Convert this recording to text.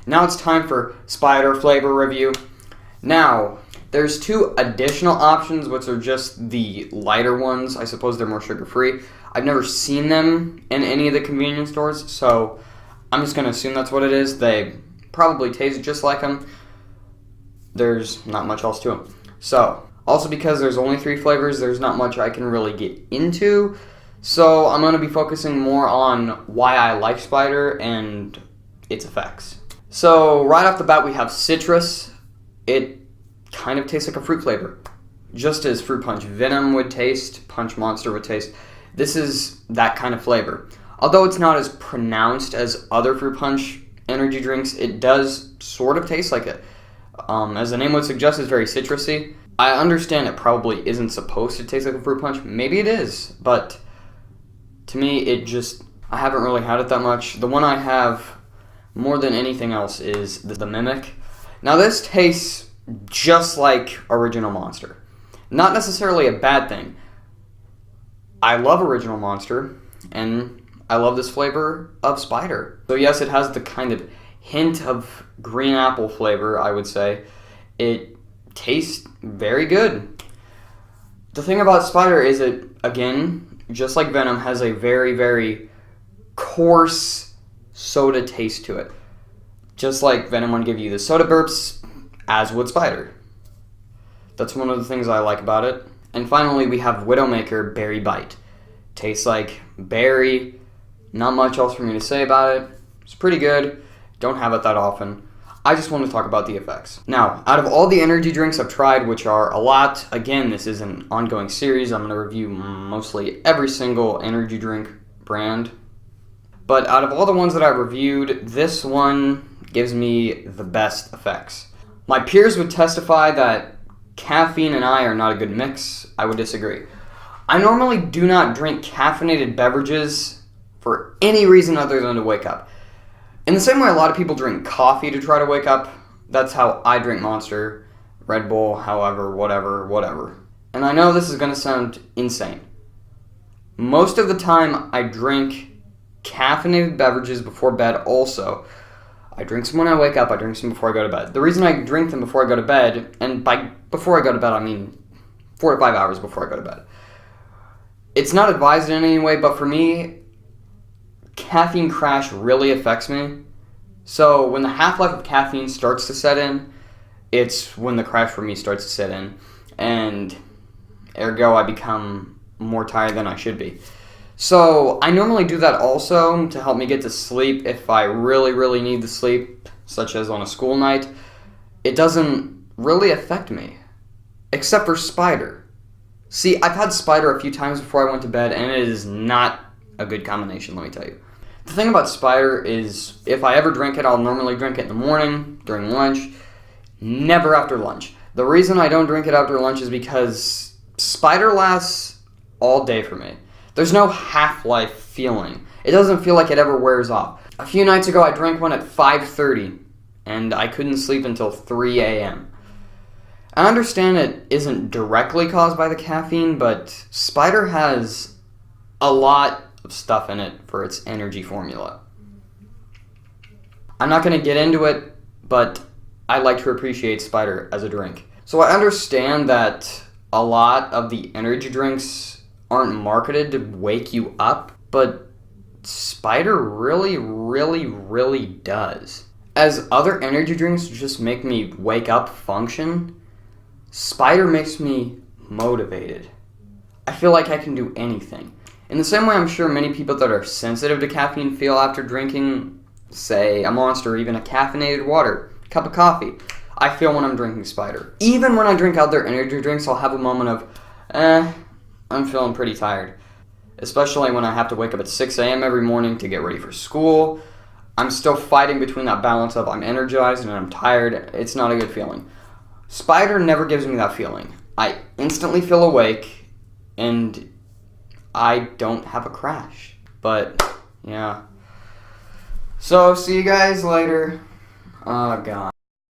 Now it's time for Spider flavor review. Now, there's two additional options, which are just the lighter ones. I suppose they're more sugar-free. I've never seen them in any of the convenience stores, so I'm just going to assume that's what it is. They probably taste just like them. There's not much else to them. So, also because there's only 3 flavors, there's not much I can really get into. So, I'm going to be focusing more on why I like Spider and its effects. So, right off the bat, we have citrus. It kind of tastes like a fruit flavor. Just as Fruit Punch Venom would taste, Punch Monster would taste. This is that kind of flavor. Although it's not as pronounced as other Fruit Punch energy drinks, it does sort of taste like it. As the name would suggest, it's very citrusy. I understand it probably isn't supposed to taste like a Fruit Punch. Maybe it is, but to me, I haven't really had it that much. The one I have more than anything else is the Mimic. Now this tastes just like Original Monster. Not necessarily a bad thing. I love Original Monster, and I love this flavor of Spider. So yes, it has the kind of hint of green apple flavor, I would say. It tastes very good. The thing about Spider is it, again, just like Venom, has a very, very coarse soda taste to it. Just like Venom would give you the soda burps, as would Spider. That's one of the things I like about it. And finally, we have Widowmaker Berry Bite. Tastes like berry. Not much else for me to say about it. It's pretty good. Don't have it that often. I just want to talk about the effects. Now, out of all the energy drinks I've tried, which are a lot, again, this is an ongoing series. I'm going to review mostly every single energy drink brand. But out of all the ones that I've reviewed, this one gives me the best effects. My peers would testify that caffeine and I are not a good mix. I would disagree. I normally do not drink caffeinated beverages for any reason other than to wake up. In the same way a lot of people drink coffee to try to wake up, that's how I drink Monster, Red Bull, however, whatever. And I know this is going to sound insane. Most of the time I drink caffeinated beverages before bed also. I drink some when I wake up, I drink some before I go to bed. The reason I drink them before I go to bed, and by before I go to bed I mean 4 to 5 hours before I go to bed. It's not advised in any way, but for me, caffeine crash really affects me. So when the half-life of caffeine starts to set in, it's when the crash for me starts to set in. And ergo, I become more tired than I should be. So I normally do that also to help me get to sleep if I really, really need to sleep, such as on a school night. It doesn't really affect me, except for Spider. See, I've had Spider a few times before I went to bed, and it is not a good combination, let me tell you. The thing about Spider is, if I ever drink it, I'll normally drink it in the morning, during lunch, never after lunch. The reason I don't drink it after lunch is because Spider lasts all day for me. There's no half-life feeling. It doesn't feel like it ever wears off. A few nights ago, I drank one at 5:30, and I couldn't sleep until 3 a.m. I understand it isn't directly caused by the caffeine, but Spider has a lot of stuff in it for its energy formula. I'm not going to get into it, but I like to appreciate Spider as a drink. So I understand that a lot of the energy drinks aren't marketed to wake you up, but Spider really, really, really does. As other energy drinks just make me wake up function, Spider makes me motivated. I feel like I can do anything. In the same way I'm sure many people that are sensitive to caffeine feel after drinking, say, a Monster or even a caffeinated water, a cup of coffee. I feel when I'm drinking Spider. Even when I drink other energy drinks, I'll have a moment of, I'm feeling pretty tired. Especially when I have to wake up at 6 a.m. every morning to get ready for school. I'm still fighting between that balance of I'm energized and I'm tired. It's not a good feeling. Spider never gives me that feeling. I instantly feel awake, and I don't have a crash. But, yeah. So, see you guys later. Oh, God.